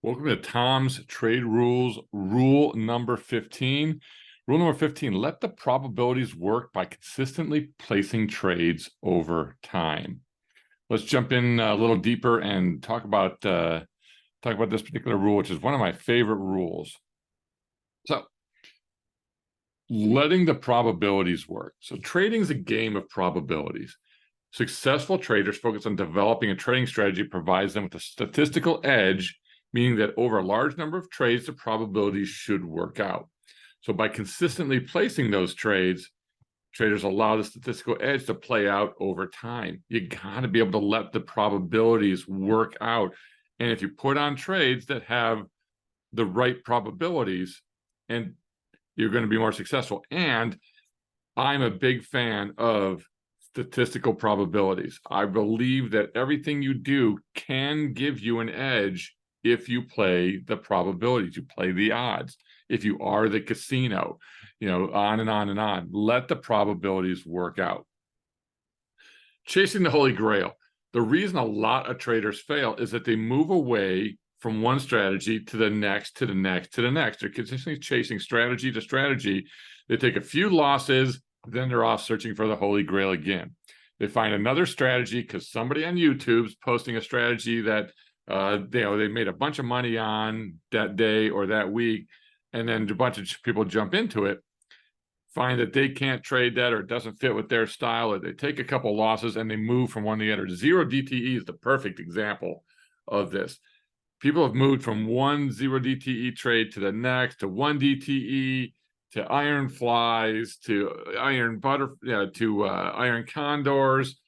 Welcome to Tom's Trade Rules, rule number 15. Rule number 15, let the probabilities work by consistently placing trades over time. Let's jump in a little deeper and talk about this particular rule, which is one of my favorite rules. So, letting the probabilities work. So trading is a game of probabilities. Successful traders focus on developing a trading strategy that provides them with a statistical edge, meaning that over a large number of trades, the probabilities should work out. So by consistently placing those trades, traders allow the statistical edge to play out over time. You got to be able to let the probabilities work out. And if you put on trades that have the right probabilities, and you're going to be more successful. And I'm a big fan of statistical probabilities. I believe that everything you do can give you an edge if you play the probabilities, you play the odds. If you are the casino, on and on and on. Let the probabilities work out. Chasing the Holy Grail. The reason a lot of traders fail is that they move away from one strategy to the next, to the next, to the next. They're consistently chasing strategy to strategy. They take a few losses, then they're off searching for the Holy Grail again. They find another strategy because somebody on YouTube's posting a strategy that they made a bunch of money on that day or that week, and then a bunch of people jump into it, find that they can't trade that or it doesn't fit with their style, or they take a couple losses and they move from one to the other. Zero DTE is the perfect example of this. People have moved from one zero DTE trade to the next, to one DTE, to iron flies, to iron iron condors,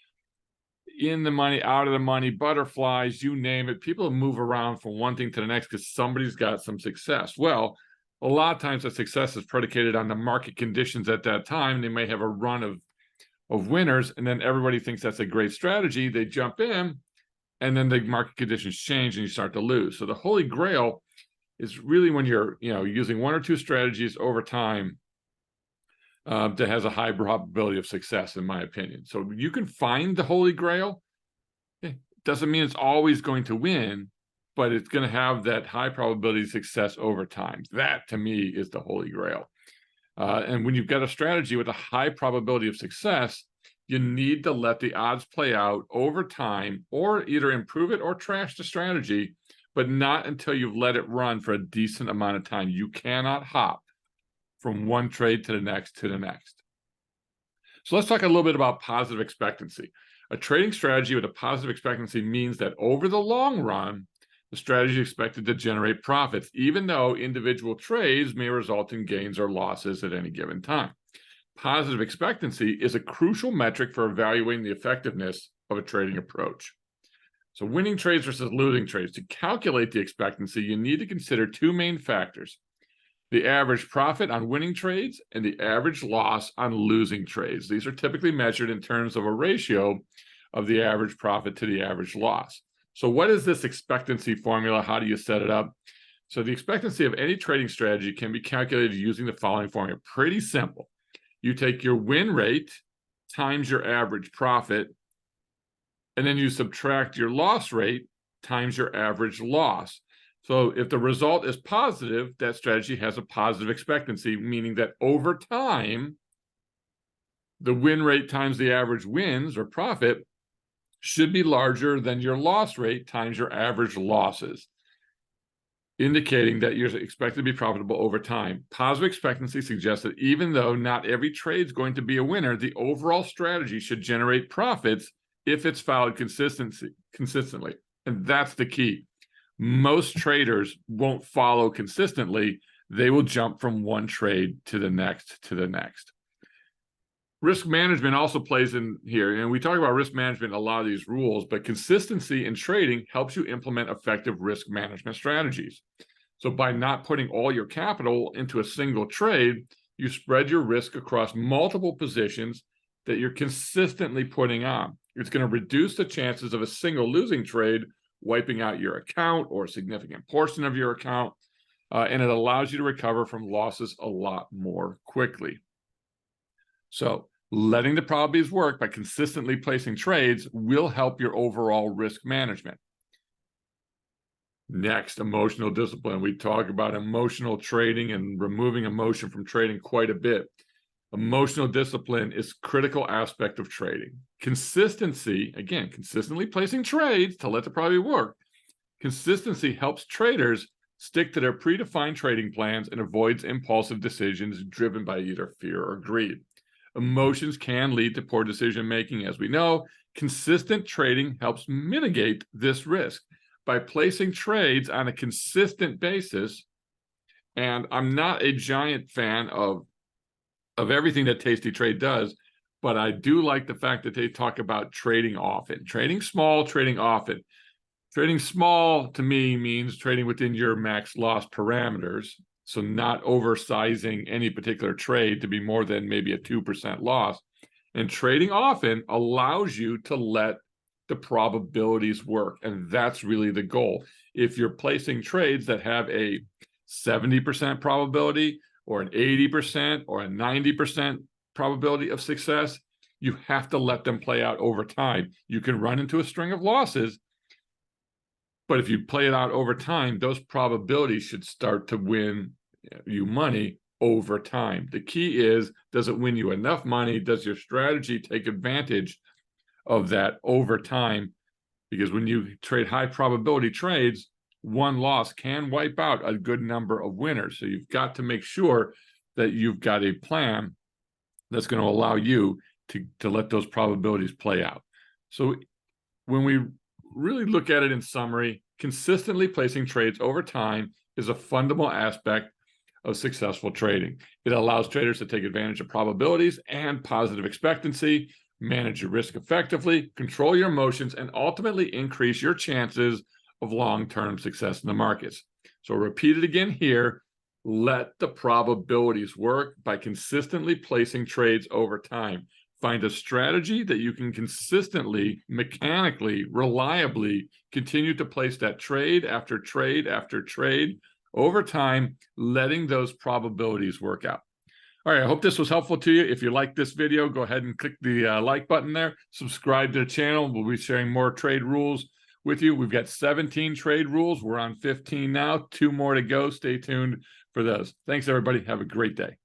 in the money, out of the money, butterflies, you name it. People move around from one thing to the next because somebody's got some success. Well, a lot of times the success is predicated on the market conditions at that time. They may have a run of winners, and then everybody thinks that's a great strategy. They jump in, and then the market conditions change and you start to lose. So the Holy Grail is really when you're using one or two strategies over time that has a high probability of success, in my opinion. So you can find the Holy Grail. It doesn't mean it's always going to win, but it's going to have that high probability of success over time. That, to me, is the Holy Grail. And when you've got a strategy with a high probability of success, you need to let the odds play out over time, or either improve it or trash the strategy, but not until you've let it run for a decent amount of time. You cannot hop from one trade to the next to the next. So let's talk a little bit about positive expectancy. A trading strategy with a positive expectancy means that over the long run, the strategy is expected to generate profits, even though individual trades may result in gains or losses at any given time. Positive expectancy is a crucial metric for evaluating the effectiveness of a trading approach. So winning trades versus losing trades. To calculate the expectancy, you need to consider two main factors: the average profit on winning trades and the average loss on losing trades. These are typically measured in terms of a ratio of the average profit to the average loss. So what is this expectancy formula? How do you set it up? So the expectancy of any trading strategy can be calculated using the following formula. Pretty simple. You take your win rate times your average profit, and then you subtract your loss rate times your average loss. So if the result is positive, that strategy has a positive expectancy, meaning that over time, the win rate times the average wins or profit should be larger than your loss rate times your average losses, indicating that you're expected to be profitable over time. Positive expectancy suggests that even though not every trade is going to be a winner, the overall strategy should generate profits if it's followed consistently. And that's the key. Most traders won't follow consistently. They will jump from one trade to the next to the next. Risk management also plays in here. And we talk about risk management in a lot of these rules, but consistency in trading helps you implement effective risk management strategies. So by not putting all your capital into a single trade, you spread your risk across multiple positions that you're consistently putting on. It's going to reduce the chances of a single losing trade wiping out your account or a significant portion of your account, and it allows you to recover from losses a lot more quickly. So letting the probabilities work by consistently placing trades will help your overall risk management. Next, emotional discipline. We talk about emotional trading and removing emotion from trading quite a bit. Emotional discipline is a critical aspect of trading. Consistency, again, consistently placing trades to let the probability work. Consistency helps traders stick to their predefined trading plans and avoids impulsive decisions driven by either fear or greed. Emotions can lead to poor decision making, as we know. Consistent trading helps mitigate this risk by placing trades on a consistent basis. And I'm not a giant fan of everything that Tasty Trade does, but I do like the fact that they talk about trading often, trading small, trading often. Trading small to me means trading within your max loss parameters. So not oversizing any particular trade to be more than maybe a 2% loss. And trading often allows you to let the probabilities work. And that's really the goal. If you're placing trades that have a 70% probability or an 80% or a 90% probability of success, you have to let them play out over time. You can run into a string of losses, but if you play it out over time, those probabilities should start to win you money over time. The key is, does it win you enough money? Does your strategy take advantage of that over time? Because when you trade high probability trades, one loss can wipe out a good number of winners. So you've got to make sure that you've got a plan that's going to allow you to let those probabilities play out. So when we really look at it in summary, consistently placing trades over time is a fundamental aspect of successful trading. It allows traders to take advantage of probabilities and positive expectancy, manage your risk effectively, control your emotions, and ultimately increase your chances of long-term success in the markets. So repeat it again here. Let the probabilities work by consistently placing trades over time. Find a strategy that you can consistently, mechanically, reliably continue to place that trade after trade after trade over time, letting those probabilities work out. All right, I hope this was helpful to you. If you like this video, go ahead and click the like button there. Subscribe to the channel. We'll be sharing more trade rules with you. We've got 17 trade rules. We're on 15 now. 2 more to go. Stay tuned for those. Thanks, everybody. Have a great day.